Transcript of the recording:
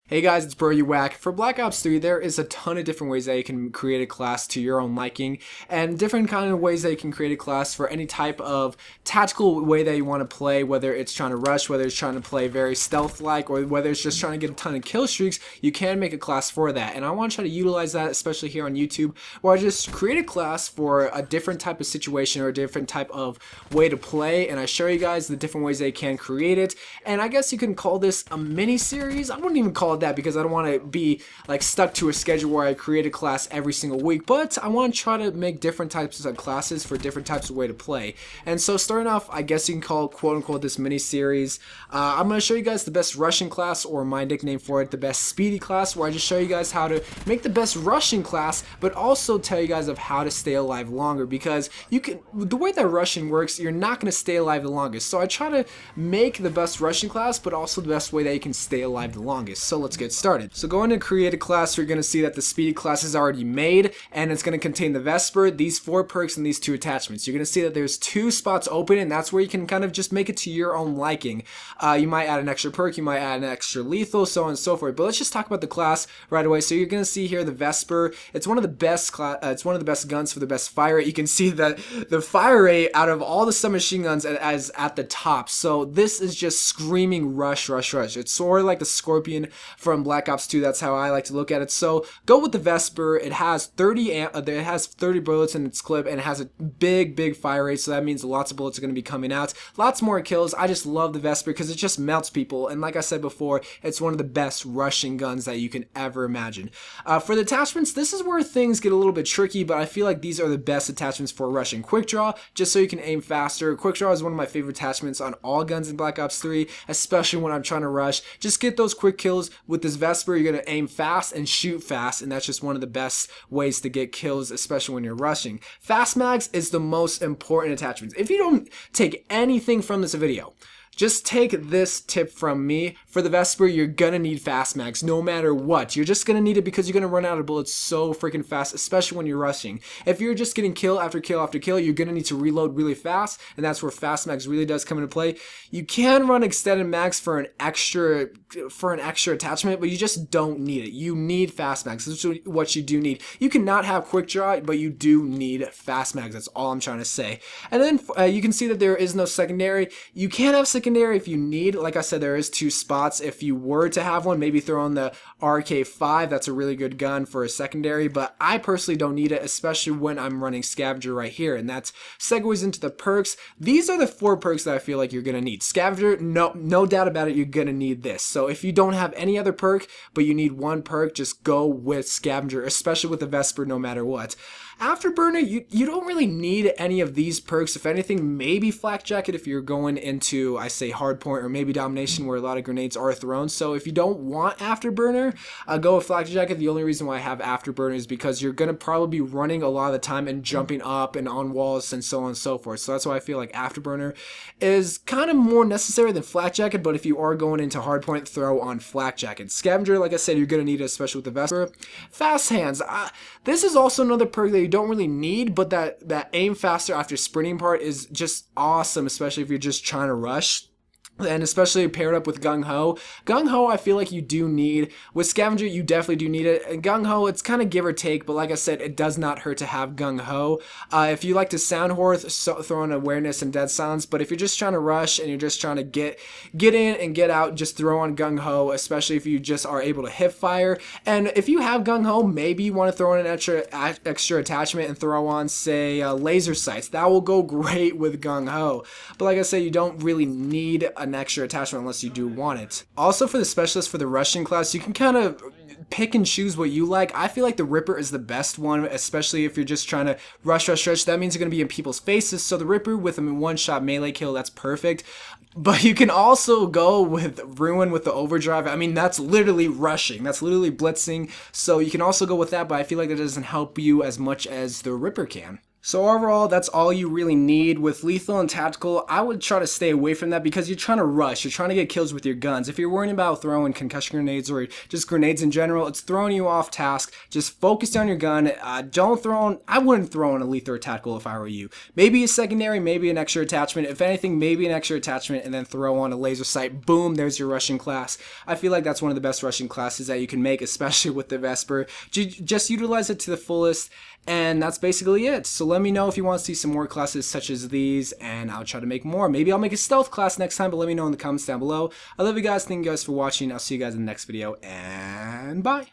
Hey guys, it's My Wack. For Black Ops 3, there is a ton of different ways that you can create a class to your own liking, and different kind of ways that you can create a class for any type of tactical way that you want to play, whether it's trying to rush, whether it's trying to play very stealth-like, or whether it's just trying to get a ton of kill streaks. You can make a class for that, and I want to try to utilize that, especially here on YouTube, where I just create a class for a different type of situation or a different type of way to play, and I show you guys the different ways that you can create it. And I guess you can call this a mini-series. I wouldn't even call it that because I don't want to be like stuck to a schedule where I create a class every single week, but I want to try to make different types of classes for different types of way to play. And so starting off, I guess you can call quote unquote this mini series. I'm going to show you guys the best rushing class, or my nickname for it, the best speedy class, where I just show you guys how to make the best rushing class, but also tell you guys of how to stay alive longer, because you can, the way that rushing works, you're not going to stay alive the longest. So I try to make the best rushing class, but also the best way that you can stay alive the longest. So let's get started. So going to create a class, you're going to see that the speedy class is already made, and it's going to contain the Vesper, these 4 perks, and these 2 attachments. You're going to see that there's 2 spots open, and that's where you can kind of just make it to your own liking. You might add an extra perk, you might add an extra lethal, so on and so forth. But let's just talk about the class right away. So you're going to see here the Vesper. It's one of the best it's one of the best guns for the best fire rate. You can see that the fire rate out of all the submachine guns is at the top. So this is just screaming rush, rush, rush. It's sort of like the Scorpion from Black Ops 2. That's how I like to look at it. So go with the Vesper. It has 30 bullets in its clip, and it has a big fire rate, so that means lots of bullets are going to be coming out, lots more kills. I just love the Vesper because it just melts people, and like I said before, it's one of the best rushing guns that you can ever imagine. For the attachments, this is where things get a little bit tricky, but I feel like these are the best attachments for rushing. Quick draw, just so you can aim faster. Quick draw is one of my favorite attachments on all guns in Black Ops 3, especially when I'm trying to rush. Just get those quick kills with this Vesper. You're going to aim fast and shoot fast, and that's just one of the best ways to get kills, especially when you're rushing. Fast mags is the most important attachment. If you don't take anything from this video, just take this tip from me. For the Vesper, you're gonna need fast mags no matter what. You're just gonna need it because you're gonna run out of bullets so freaking fast, especially when you're rushing. If you're just getting kill after kill after kill, you're gonna need to reload really fast, and that's where fast mags really does come into play. You can run extended mags for an extra attachment, but you just don't need it. You need fast mags. This is what you do need. You cannot have quick draw, but you do need fast mags. That's all I'm trying to say. And then you can see that there is no secondary. You can have secondary if you need. Like I said, there is 2 spots. If you were to have one, maybe throw on the RK5. That's a really good gun for a secondary, but I personally don't need it, especially when I'm running Scavenger right here, and that segues into the perks. These are the 4 perks that I feel like you're gonna need. Scavenger, no doubt about it, you're gonna need this. So if you don't have any other perk, but you need 1 perk, just go with Scavenger, especially with the Vesper, no matter what. Afterburner, you don't really need any of these perks. If anything, maybe Flak Jacket if you're going into, I say, hardpoint, or maybe domination where a lot of grenades are thrown. So if you don't want Afterburner, go with Flak Jacket. The only reason why I have Afterburner is because you're going to probably be running a lot of the time and jumping up and on walls and so on and so forth. So that's why I feel like Afterburner is kind of more necessary than Flak Jacket, but if you are going into hardpoint, throw on Flak Jacket. Scavenger, like I said, you're going to need it, especially with the Vesper. Fast Hands, this is also another perk that you don't really need, but that aim faster after sprinting part is just awesome, especially if you're just trying to rush. And especially paired up with Gung Ho. Gung Ho, I feel like you do need. With Scavenger, you definitely do need it. And Gung Ho, it's kind of give or take, but like I said, it does not hurt to have Gung Ho. If you like to sound whore, throw in awareness and dead silence. But if you're just trying to rush and you're just trying to get in and get out, just throw on Gung Ho, especially if you just are able to hip fire. And if you have Gung Ho, maybe you want to throw in an extra attachment and throw on, say, laser sights. That will go great with Gung Ho. But like I said, you don't really need an extra attachment unless you do want it. Also, for the specialist for the rushing class, you can kind of pick and choose what you like. I feel like the Ripper is the best one, especially if you're just trying to rush. That means you're going to be in people's faces. So the Ripper with a 1-shot melee kill, that's perfect. But you can also go with Ruin with the overdrive. I mean, that's literally rushing. That's literally blitzing. So you can also go with that, but I feel like that doesn't help you as much as the Ripper can. So overall, that's all you really need. With lethal and tactical, I would try to stay away from that because you're trying to rush. You're trying to get kills with your guns. If you're worrying about throwing concussion grenades or just grenades in general, it's throwing you off task. Just focus on your gun. Don't throw in, I wouldn't throw in a lethal or tactical if I were you. Maybe a secondary, maybe an extra attachment. If anything, maybe an extra attachment and then throw on a laser sight. Boom, there's your rushing class. I feel like that's one of the best rushing classes that you can make, especially with the Vesper. Just utilize it to the fullest. And that's basically it. So let me know if you want to see some more classes such as these, and I'll try to make more. Maybe I'll make a stealth class next time, but let me know in the comments down below. I love you guys. Thank you guys for watching. I'll see you guys in the next video, and bye.